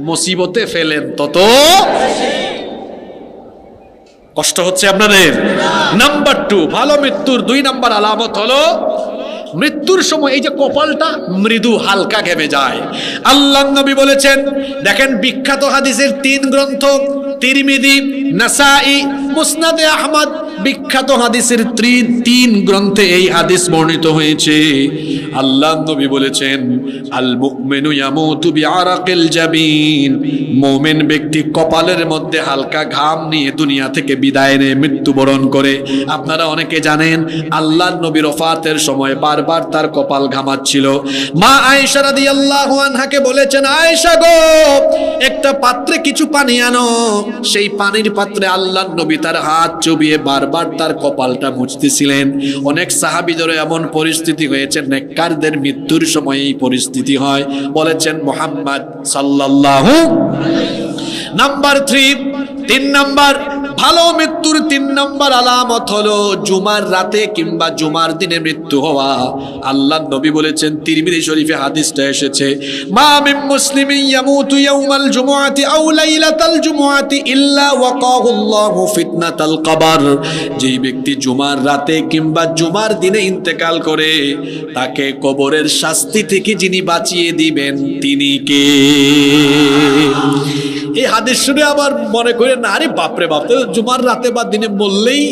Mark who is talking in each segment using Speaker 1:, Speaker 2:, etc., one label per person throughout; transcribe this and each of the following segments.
Speaker 1: মুসিবতে ফেলেন তত কষ্ট হচ্ছে আপনাদের। নাম্বার 2, ভালো মৃত্যুর 2 নাম্বার আলামত হলো মৃত্যুর সময় এই যে কপালটা মৃদু হালকা ঘেমে যায়। আল্লাহর নবী বলেছেন, দেখেন বিখ্যাত হাদিসের 3 গ্রন্থ তিরমিজি, নাসাই, মুসনাদে আহমদ, বিখ্যাত হাদিসের 3 গ্রন্থে এই হাদিস বর্ণিত হয়েছে। আল্লাহর নবী বলেছেন, আল মুমিনু ইয়ামুতু বিআরাকিল জাবিন, মুমিন ব্যক্তি কপালের মধ্যে হালকা ঘাম নিয়ে দুনিয়া থেকে বিদায় নিয়ে মৃত্যুবরণ করে। আপনারা অনেকে জানেন আল্লাহর নবীর ওফাতের সময় বারবার তার কপাল ঘামাচ্ছিল। মা আয়েশা রাদিয়াল্লাহু আনহাকে বলেছেন, আয়েশা গো, একটা পাত্রে কিছু পানি আনো। সেই পানির পাত্রে আল্লাহর নবী তার হাত চুবিয়ে বারবার তার কপালটা মুছতেছিলেন। অনেক সাহাবীদের এমন পরিস্থিতি হয়েছে, নেককারদের মৃত্যুর সময় এই পরিস্থিতি হয়। বলেছেন মুহাম্মদ সাল্লাল্লাহু। নাম্বার 3 নাম্বার ভালো মৃত্যুর 3 নাম্বার আলামত হলো জুমার রাতে কিংবা জুমার দিনে মৃত্যু হওয়া। আল্লাহর নবী বলেছেন, তিরমিজি শরীফে হাদিসটা এসেছে, মা মিন মুসলিমিন ইয়ামুতু ইয়াউমাল জুমআতি আও লাইলাতাল জুমআতি ইল্লা ওয়াকাহুল্লাহু ফিতনাতাল কবর। যেই ব্যক্তি জুমার রাতে কিংবা জুমার দিনে ইন্তেকাল করে, তাকে কবরের শাস্তি থেকে যিনি বাঁচিয়ে দিবেন তিনি কে? এই হাদিস শুনে আবার মনে করে না, আরে বাপরে বাপ, জুমার রাতে বা দিনে বললেই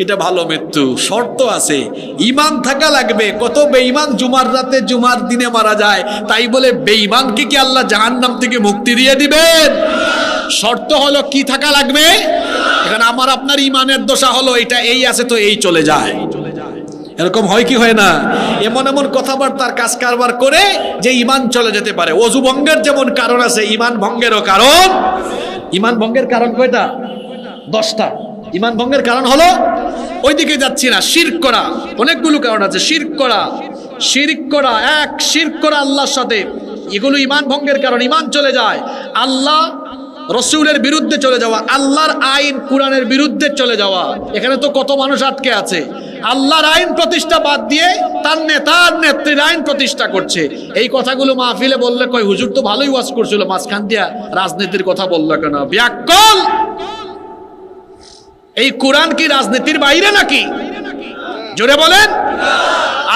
Speaker 1: এটা ভালো মৃত্যু। শর্ত আছে, ঈমান থাকা লাগবে। কত বেঈমান জুমার রাতে জুমার দিনে মারা যায়, তাই বলে বেঈমানকে কি আল্লাহ জাহান্নাম থেকে মুক্তি দিয়ে দিবেন? শর্ত হলো কি থাকা লাগবে? এখানে আমার আপনার ঈমানের দশা হলো এটা এই আছে তো এই চলে যায়, এরকম হয় কি হয় না? এমন এমন কথাবার্তার কাজ কারবার করে যে ঈমান চলে যেতে পারে। ওযু ভঙ্গের যেমন কারণ আছে, ঈমান ভঙ্গেরও কারণ। ঈমান ভঙ্গের কারণ কয়টা? 10টা। ঈমান ভঙ্গের কারণ হলো, ওইদিকে যাচ্ছি না, শিরক করা। অনেকগুলো কারণ আছে। শিরক করা, শিরক করা আল্লাহর সাথে, এগুলো ঈমান ভঙ্গের কারণ। ঈমান চলে যায়। আল্লাহ রসুলের বিরুদ্ধে চলে যাওয়া, আল্লাহর আইন কোরআনের বিরুদ্ধে চলে যাওয়া। এখানে তো কত মানুষ আটকে আছে, আল্লাহর আইন প্রতিষ্ঠা বাদ দিয়ে তার নেতার নেত্রীর আইন প্রতিষ্ঠা করছে। এই কথাগুলো মাহফিলে বললে কয়, হুজুর তো ভালোই ওয়াজ করছিল, মাঝখান দিয়া রাজনীতির কথা বললো কেন? ব্যাকল! এই কোরআন কি রাজনীতির বাইরে নাকি? জোরে বলেন।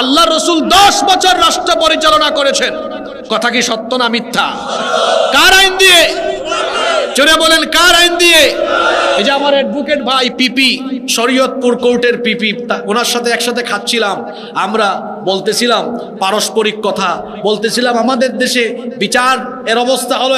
Speaker 1: আল্লাহ রসুল 10 বছর রাষ্ট্র পরিচালনা করেছেন। কথা কি সত্য না মিথ্যা? কার আইন দিয়ে? জোরে বলেন, কার আইন দিয়ে? এই যে আমার অ্যাডভোকেট ভাই পিপি, শরীয়তপুর কোর্টের পিপি, ওনার সাথে একসাথে খাচ্ছিলাম। আমরা বলতেছিলাম পারস্পরিক কথা, বলতেছিলাম আমাদের দেশে বিচার এর অবস্থা হলো